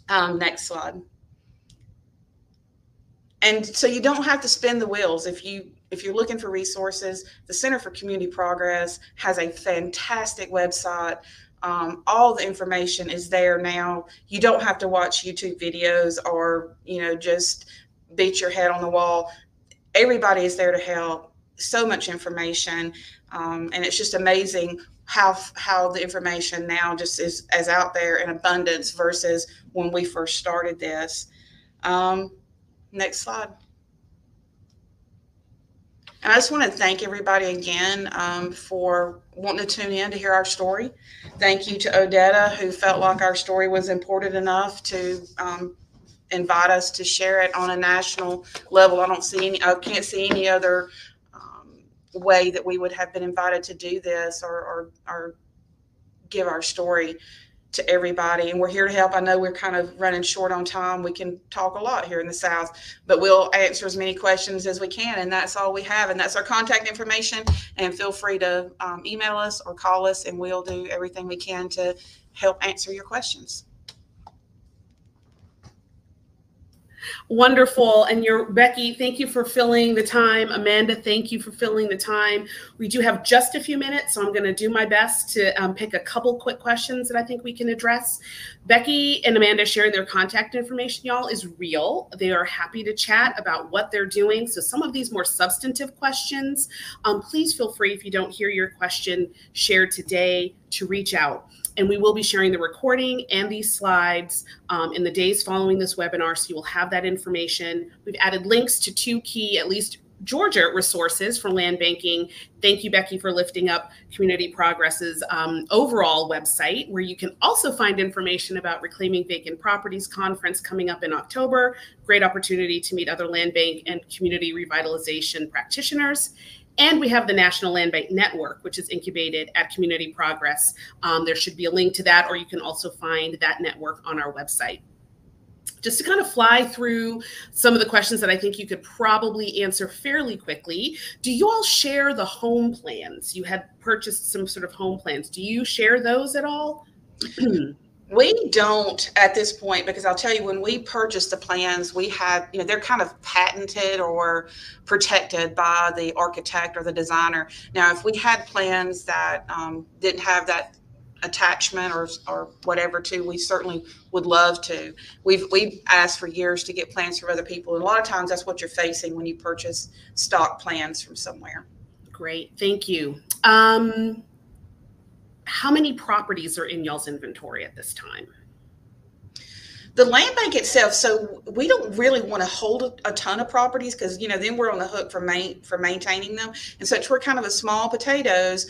Next slide. And so you don't have to spin the wheels. If you're looking for resources, the Center for Community Progress has a fantastic website. All the information is there now. You don't have to watch YouTube videos or, just beat your head on the wall. everybody is there to help. So much information, and it's just amazing how the information now just is as out there in abundance versus when we first started this. Next slide. And I just want to thank everybody again for wanting to tune in to hear our story. Thank you to Odetta, who felt like our story was important enough to invite us to share it on a national level. I can't see any other way that we would have been invited to do this or give our story to everybody. And we're here to help. I know we're kind of running short on time. We can talk a lot here in the South, but we'll answer as many questions as we can. And that's all we have. And that's our contact information. And feel free to email us or call us, and we'll do everything we can to help answer your questions. Wonderful. And Becky, thank you for filling the time. Amanda, thank you for filling the time. We do have just a few minutes, so I'm going to do my best to pick a couple quick questions that I think we can address. Becky and Amanda sharing their contact information, y'all, is real. They are happy to chat about what they're doing. So some of these more substantive questions, please feel free, if you don't hear your question shared today, to reach out. And we will be sharing the recording and these slides in the days following this webinar, so you will have that information. We've added links to 2 key, at least Georgia resources for land banking. Thank you, Becky, for lifting up Community Progress's overall website, where you can also find information about Reclaiming Vacant Properties Conference coming up in October. Great opportunity to meet other land bank and community revitalization practitioners. And we have the National Land Bank Network, which is incubated at Community Progress. There should be a link to that, or you can also find that network on our website. Just to kind of fly through some of the questions that I think you could probably answer fairly quickly. Do you all share the home plans? You had purchased some sort of home plans. Do you share those at all? We don't at this point, because I'll tell you, when we purchased the plans, we had, they're kind of patented or protected by the architect or the designer. Now, if we had plans that didn't have that attachment or whatever to, we certainly would love to. We've asked for years to get plans from other people. And a lot of times that's what you're facing when you purchase stock plans from somewhere. Great, thank you. How many properties are in y'all's inventory at this time? The land bank itself, so we don't really want to hold a ton of properties, because then we're on the hook for maintaining them, and such. We're kind of a small potatoes.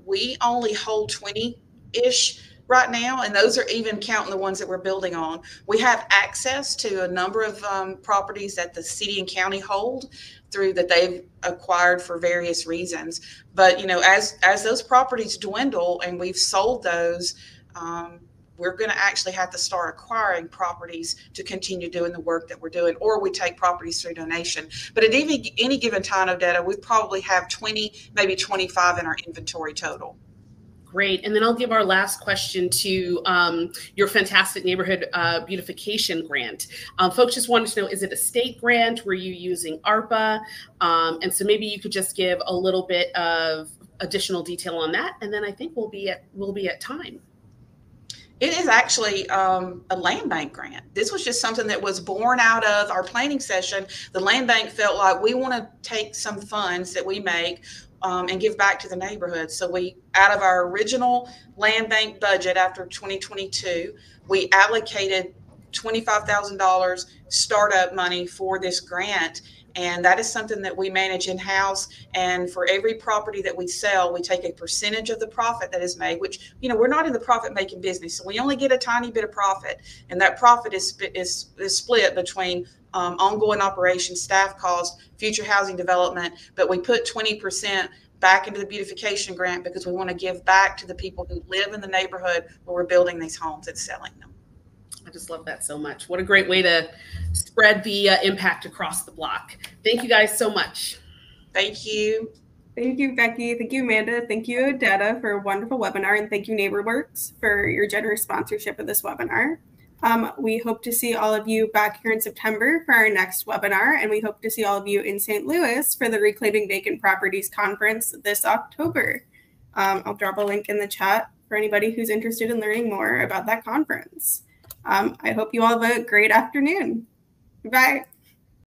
We only hold 20-ish right now, and those are even counting the ones that we're building on. We have access to a number of properties that the city and county hold through that they've acquired for various reasons. But as those properties dwindle and we've sold those, we're going to actually have to start acquiring properties to continue doing the work that we're doing, or we take properties through donation. But at any given time, Odetta, we probably have 20, maybe 25 in our inventory total. Great. And then I'll give our last question to your fantastic neighborhood beautification grant. Folks just wanted to know, is it a state grant? Were you using ARPA? And so maybe you could just give a little bit of additional detail on that, and then I think we'll be at time. It is actually a land bank grant. This was just something that was born out of our planning session. The land bank felt like we want to take some funds that we make and give back to the neighborhood. So we, out of our original land bank budget after 2022, we allocated $25,000 startup money for this grant. And that is something that we manage in-house. And for every property that we sell, we take a percentage of the profit that is made, which, we're not in the profit-making business. So we only get a tiny bit of profit. And that profit is split between ongoing operations, staff costs, future housing development. But we put 20% back into the beautification grant because we want to give back to the people who live in the neighborhood where we're building these homes and selling them. I just love that so much. What a great way to spread the impact across the block. Thank you guys so much. Thank you. Thank you, Becky. Thank you, Amanda. Thank you, Odetta, for a wonderful webinar. And thank you, NeighborWorks, for your generous sponsorship of this webinar. We hope to see all of you back here in September for our next webinar. And we hope to see all of you in St. Louis for the Reclaiming Vacant Properties Conference this October. I'll drop a link in the chat for anybody who's interested in learning more about that conference. I hope you all have a great afternoon. Goodbye.